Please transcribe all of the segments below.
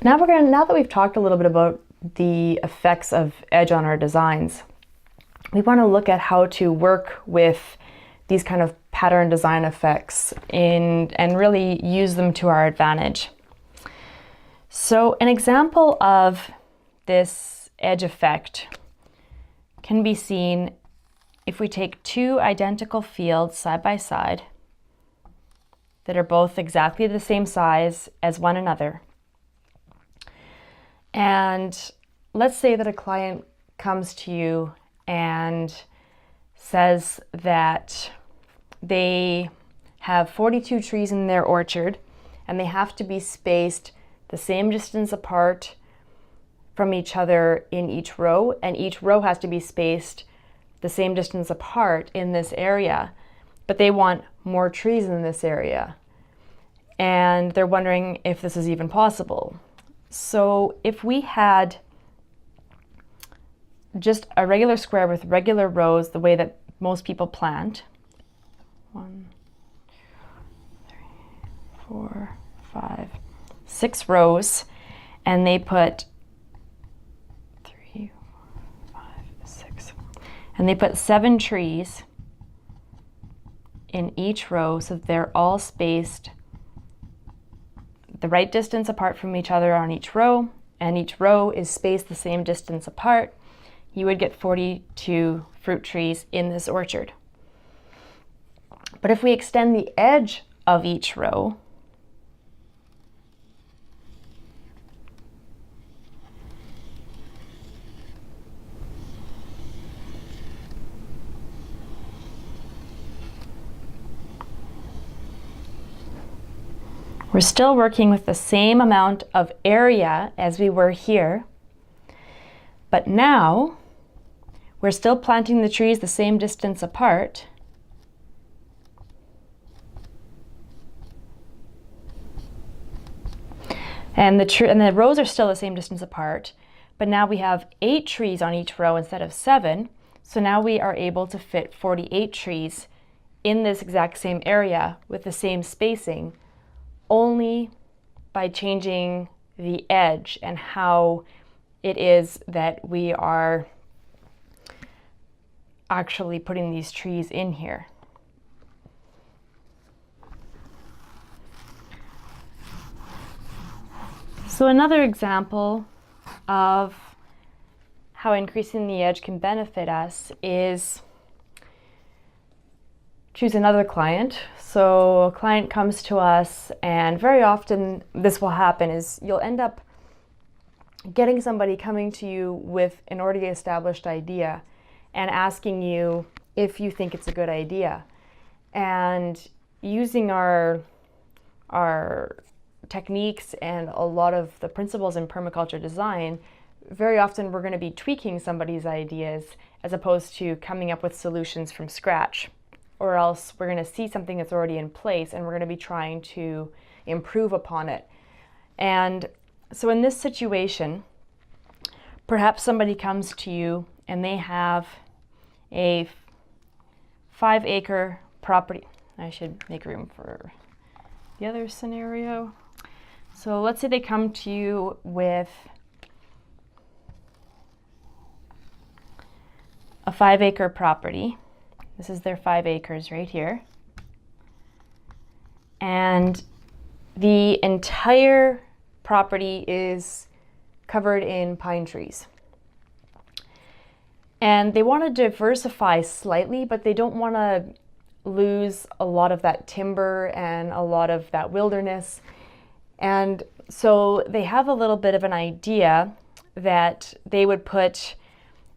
Now that we've talked a little bit about the effects of edge on our designs, we want to look at how to work with these kind of pattern design effects and really use them to our advantage. So an example of this edge effect can be seen if we take two identical fields side by side that are both exactly the same size as one another. And let's say that a client comes to you and says that they have 42 trees in their orchard and they have to be spaced the same distance apart from each other in each row, and each row has to be spaced the same distance apart in this area, but they want more trees in this area. And they're wondering if this is even possible. So if we had just a regular square with regular rows, the way that most people plant, 1, 2, 3, 4, 5, 6 rows, and they put 3, 4, 5, 6, and they put 7 trees in each row, so they're all spaced the right distance apart from each other on each row, and each row is spaced the same distance apart, you would get 42 fruit trees in this orchard. But if we extend the edge of each row, we're still working with the same amount of area as we were here, but now we're still planting the trees the same distance apart. And the rows are still the same distance apart, but now we have 8 trees on each row instead of 7. So now we are able to fit 48 trees in this exact same area with the same spacing, only by changing the edge and how it is that we are actually putting these trees in here. So another example of how increasing the edge can benefit us is choose another client. So a client comes to us, and very often this will happen is you'll end up getting somebody coming to you with an already established idea and asking you if you think it's a good idea. And using our techniques and a lot of the principles in permaculture design, very often we're going to be tweaking somebody's ideas as opposed to coming up with solutions from scratch. Or else we're going to see something that's already in place and we're going to be trying to improve upon it. And so in this situation, perhaps somebody comes to you and they have a 5-acre property. I should make room for the other scenario. So let's say they come to you with a 5-acre property. This is their 5 acres right here. And the entire property is covered in pine trees. And they want to diversify slightly, but they don't want to lose a lot of that timber and a lot of that wilderness. And so they have a little bit of an idea that they would put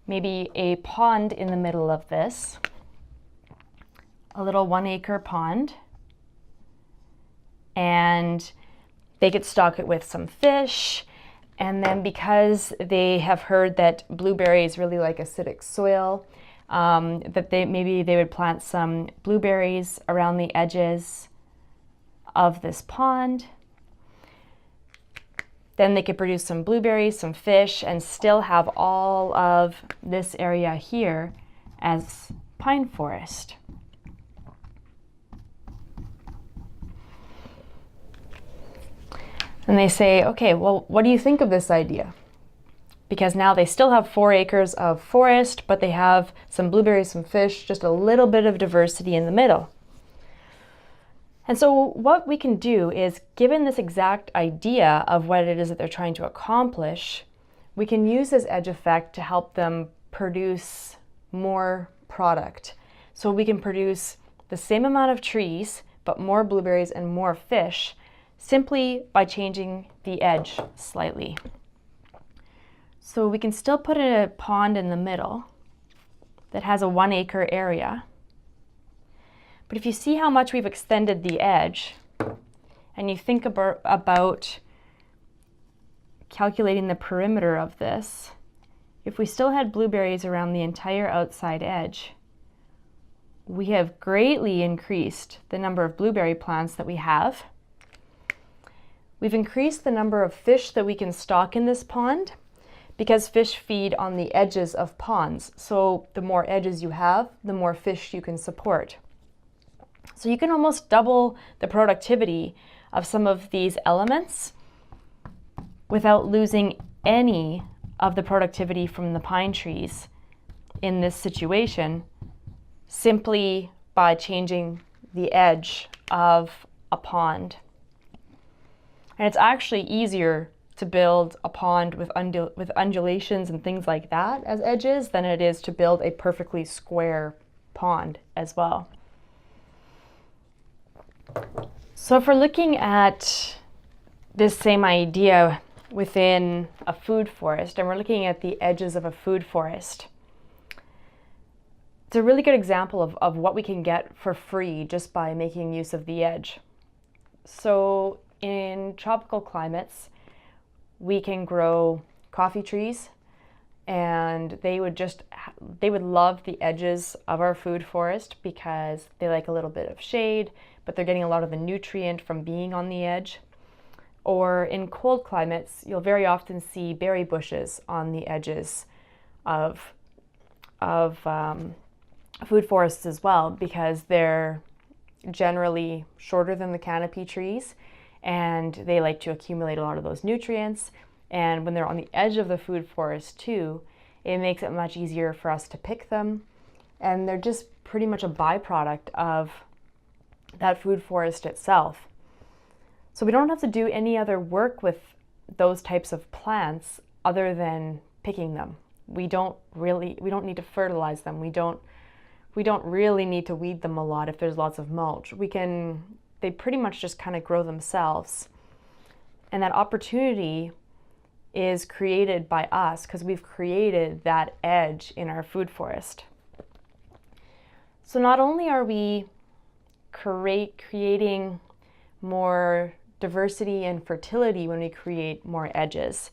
maybe a pond in the middle of this, a little 1-acre pond, and they could stock it with some fish. And then because they have heard that blueberries really like acidic soil, that maybe they would plant some blueberries around the edges of this pond. Then they could produce some blueberries, some fish, and still have all of this area here as pine forest. And they say, okay, well, what do you think of this idea? Because now they still have 4 acres of forest, but they have some blueberries, some fish, just a little bit of diversity in the middle. And so what we can do is, given this exact idea of what it is that they're trying to accomplish, we can use this edge effect to help them produce more product. So we can produce the same amount of trees, but more blueberries and more fish, simply by changing the edge slightly. So we can still put a pond in the middle that has a 1 acre area. But if you see how much we've extended the edge, and you think about calculating the perimeter of this, if we still had blueberries around the entire outside edge, we have greatly increased the number of blueberry plants that we have. We've increased the number of fish that we can stock in this pond, because fish feed on the edges of ponds. So the more edges you have, the more fish you can support. So you can almost double the productivity of some of these elements without losing any of the productivity from the pine trees in this situation, simply by changing the edge of a pond. And it's actually easier to build a pond with undulations and things like that as edges than it is to build a perfectly square pond as well. So if we're looking at this same idea within a food forest, and we're looking at the edges of a food forest, it's a really good example of what we can get for free just by making use of the edge. So in tropical climates, we can grow coffee trees, and they would love the edges of our food forest because they like a little bit of shade, but they're getting a lot of the nutrient from being on the edge. Or in cold climates, you'll very often see berry bushes on the edges of food forests as well, because they're generally shorter than the canopy trees, and they like to accumulate a lot of those nutrients. And when they're on the edge of the food forest too, it makes it much easier for us to pick them. And they're just pretty much a byproduct of that food forest itself. So we don't have to do any other work with those types of plants other than picking them. We don't need to fertilize them. We don't really need to weed them a lot if there's lots of mulch. They pretty much just kind of grow themselves. And that opportunity is created by us because we've created that edge in our food forest. So not only are we creating more diversity and fertility when we create more edges,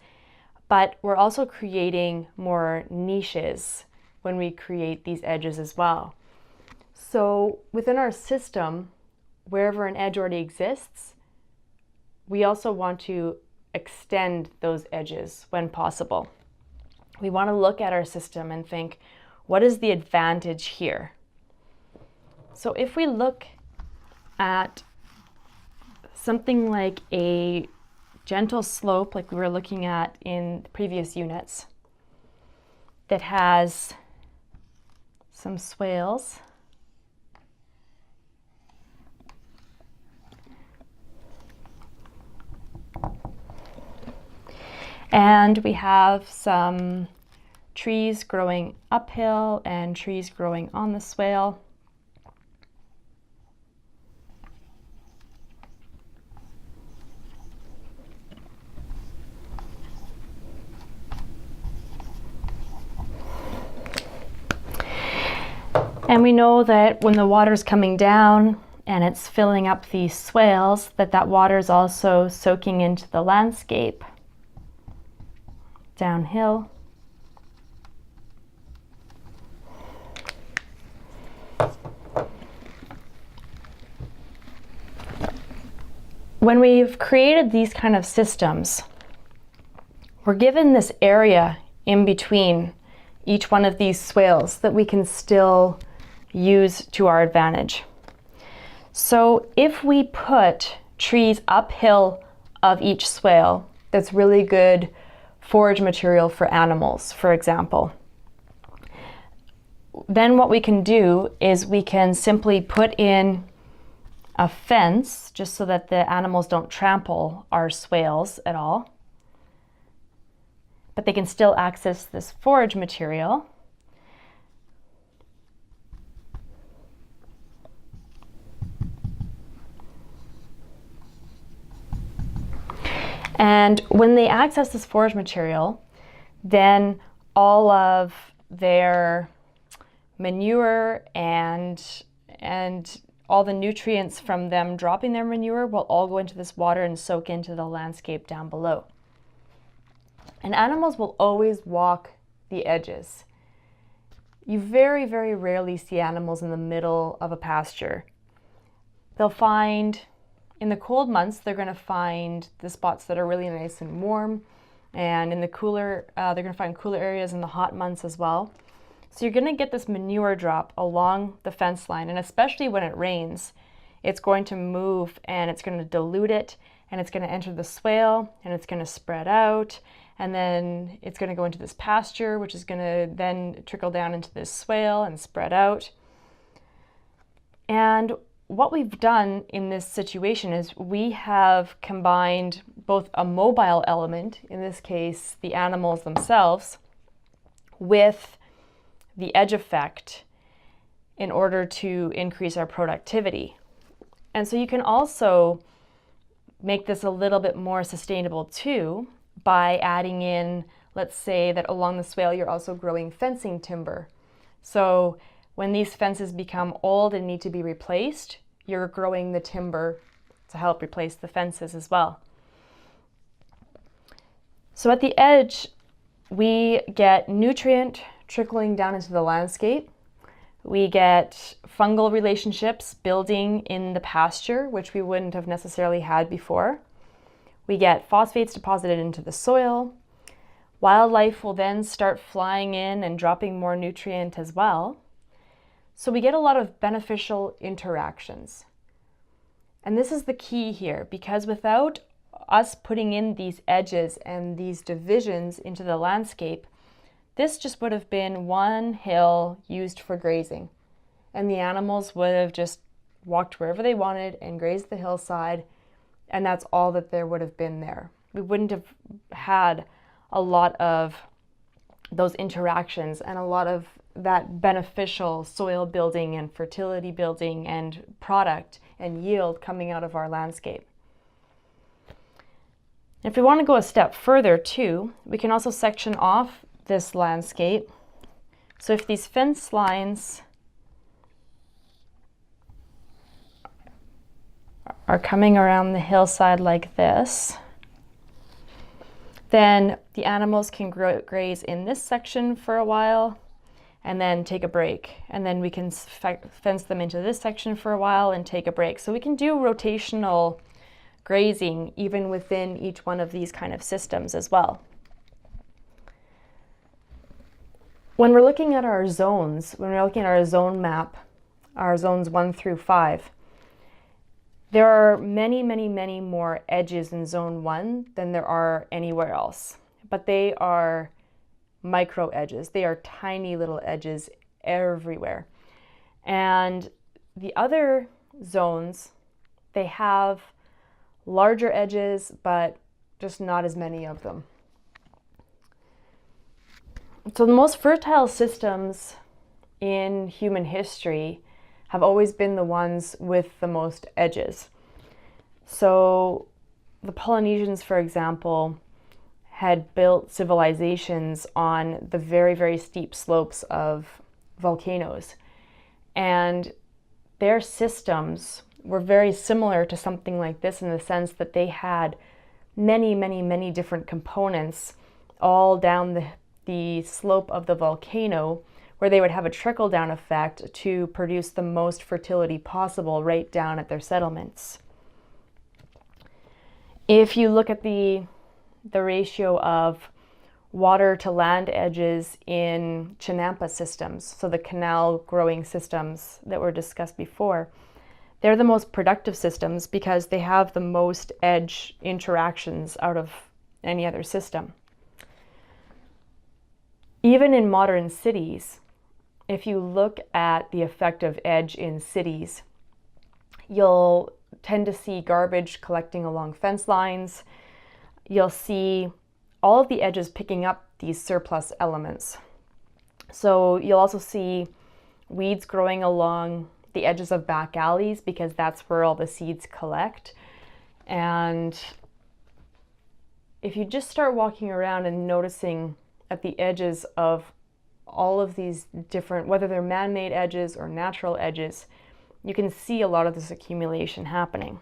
but we're also creating more niches when we create these edges as well. So within our system, wherever an edge already exists, we also want to extend those edges when possible. We want to look at our system and think, what is the advantage here? So if we look at something like a gentle slope, like we were looking at in the previous units, that has some swales, and we have some trees growing uphill and trees growing on the swale. And we know that when the water's coming down and it's filling up these swales, that water is also soaking into the landscape downhill. When we've created these kind of systems, we're given this area in between each one of these swales that we can still use to our advantage. So if we put trees uphill of each swale that's really good forage material for animals, for example. Then what we can do is we can simply put in a fence just so that the animals don't trample our swales at all, but they can still access this forage material. And when they access this forage material, then all of their manure and all the nutrients from them dropping their manure will all go into this water and soak into the landscape down below. And animals will always walk the edges. You very, very rarely see animals in the middle of a pasture. They'll find, in the cold months, they're going to find the spots that are really nice and warm. And in the cooler, they're going to find cooler areas in the hot months as well. So you're going to get this manure drop along the fence line, and especially when it rains, it's going to move and it's going to dilute it, and it's going to enter the swale, and it's going to spread out, and then it's going to go into this pasture, which is going to then trickle down into this swale and spread out. And what we've done in this situation is we have combined both a mobile element, in this case the animals themselves, with the edge effect in order to increase our productivity. And so you can also make this a little bit more sustainable too by adding in, let's say that along the swale you're also growing fencing timber. So when these fences become old and need to be replaced, you're growing the timber to help replace the fences as well. So at the edge, we get nutrient trickling down into the landscape. We get fungal relationships building in the pasture, which we wouldn't have necessarily had before. We get phosphates deposited into the soil. Wildlife will then start flying in and dropping more nutrient as well. So we get a lot of beneficial interactions. And this is the key here, because without us putting in these edges and these divisions into the landscape, this just would have been one hill used for grazing. And the animals would have just walked wherever they wanted and grazed the hillside, and that's all that there would have been there. We wouldn't have had a lot of those interactions and a lot of that beneficial soil building and fertility building and product and yield coming out of our landscape. If we want to go a step further too, we can also section off this landscape. So if these fence lines are coming around the hillside like this, then the animals can graze in this section for a while and then take a break. And then we can fence them into this section for a while and take a break. So we can do rotational grazing even within each one of these kind of systems as well. When we're looking at our zones, when we're looking at our zone map, our zones 1 through 5, there are many, many, many more edges in zone 1 than there are anywhere else. But they are micro edges. They are tiny little edges everywhere. And the other zones, they have larger edges, but just not as many of them. So the most fertile systems in human history have always been the ones with the most edges. So the Polynesians, for example, had built civilizations on the very, very steep slopes of volcanoes. And their systems were very similar to something like this in the sense that they had many, many, many different components all down the slope of the volcano, where they would have a trickle-down effect to produce the most fertility possible right down at their settlements. If you look at the ratio of water to land edges in Chinampa systems, so the canal growing systems that were discussed before, they're the most productive systems because they have the most edge interactions out of any other system. Even in modern cities, if you look at the effect of edge in cities, you'll tend to see garbage collecting along fence lines. You'll see all of the edges picking up these surplus elements. So you'll also see weeds growing along the edges of back alleys because that's where all the seeds collect. And if you just start walking around and noticing at the edges of all of these different, whether they're man-made edges or natural edges, you can see a lot of this accumulation happening.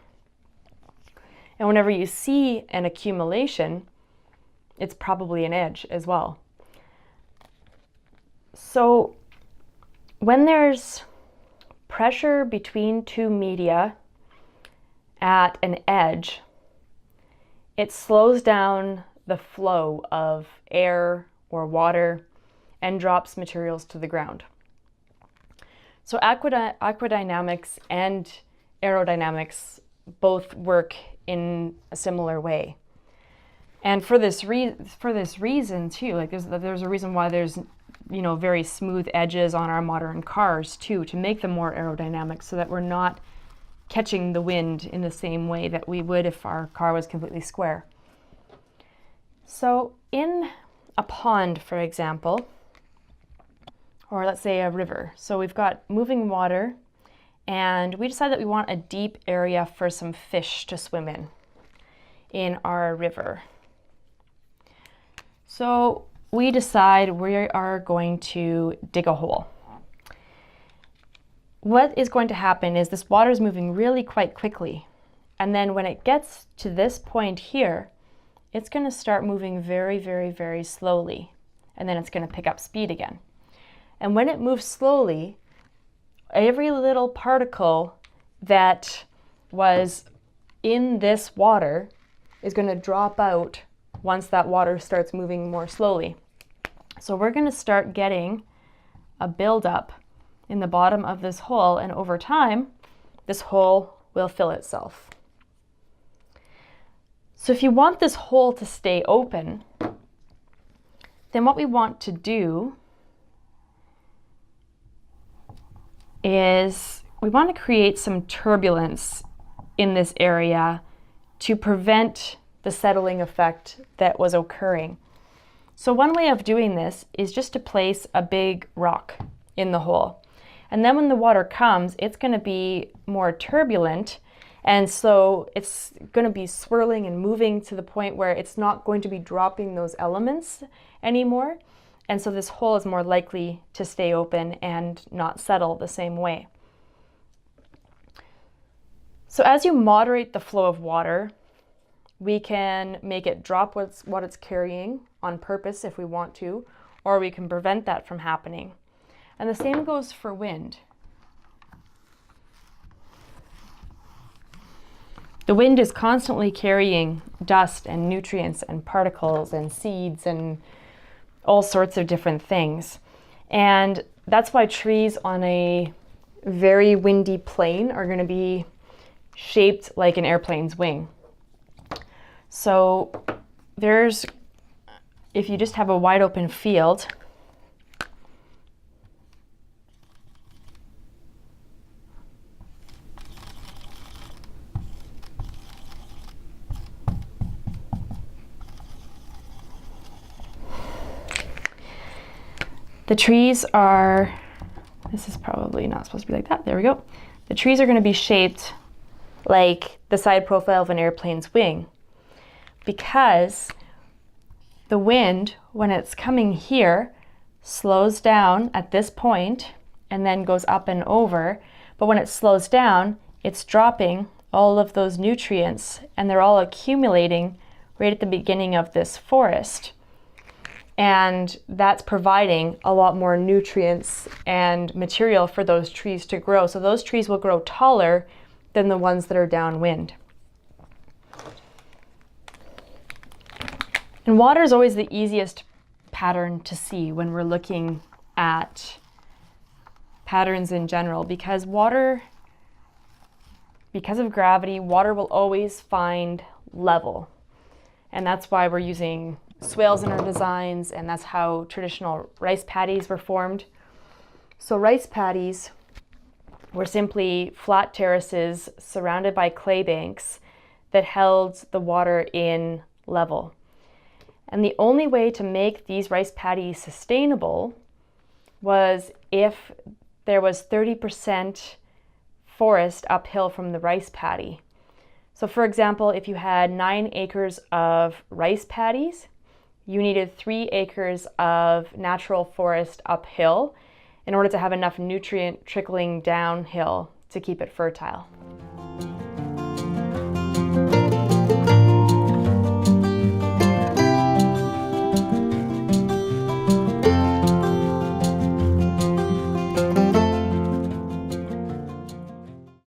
And whenever you see an accumulation, it's probably an edge as well. So when there's pressure between two media at an edge, it slows down the flow of air or water and drops materials to the ground. So aquadynamics and aerodynamics both work in a similar way. And for this reason too, like there's a reason why there's very smooth edges on our modern cars too, to make them more aerodynamic so that we're not catching the wind in the same way that we would if our car was completely square. So in a pond, for example, or let's say a river. So we've got moving water and we decide that we want a deep area for some fish to swim in our river. So we decide we are going to dig a hole. What is going to happen is this water is moving really quite quickly. And then when it gets to this point here, it's going to start moving very, very, very slowly. And then it's going to pick up speed again. And when it moves slowly, every little particle that was in this water is going to drop out once that water starts moving more slowly. So we're going to start getting a buildup in the bottom of this hole, and over time, this hole will fill itself. So if you want this hole to stay open, then what we want to do is we want to create some turbulence in this area to prevent the settling effect that was occurring. So one way of doing this is just to place a big rock in the hole. And then when the water comes, it's going to be more turbulent. And so it's going to be swirling and moving to the point where it's not going to be dropping those elements anymore. And so this hole is more likely to stay open and not settle the same way. So as you moderate the flow of water, we can make it drop what it's carrying on purpose if we want to, or we can prevent that from happening. And the same goes for wind. The wind is constantly carrying dust and nutrients and particles and seeds and all sorts of different things. And that's why trees on a very windy plain are going to be shaped like an airplane's wing. So if you just have a wide open field, the trees are, this is probably not supposed to be like that, there we go. The trees are going to be shaped like the side profile of an airplane's wing, because the wind, when it's coming here, slows down at this point and then goes up and over. But when it slows down, it's dropping all of those nutrients and they're all accumulating right at the beginning of this forest. And that's providing a lot more nutrients and material for those trees to grow. So those trees will grow taller than the ones that are downwind. And water is always the easiest pattern to see when we're looking at patterns in general, because water because of gravity, water will always find level. And that's why we're using swales in our designs, and that's how traditional rice paddies were formed. So rice paddies were simply flat terraces surrounded by clay banks that held the water in level. And the only way to make these rice paddies sustainable was if there was 30% forest uphill from the rice paddy. So for example, if you had 9 acres of rice paddies, you needed 3 acres of natural forest uphill in order to have enough nutrient trickling downhill to keep it fertile.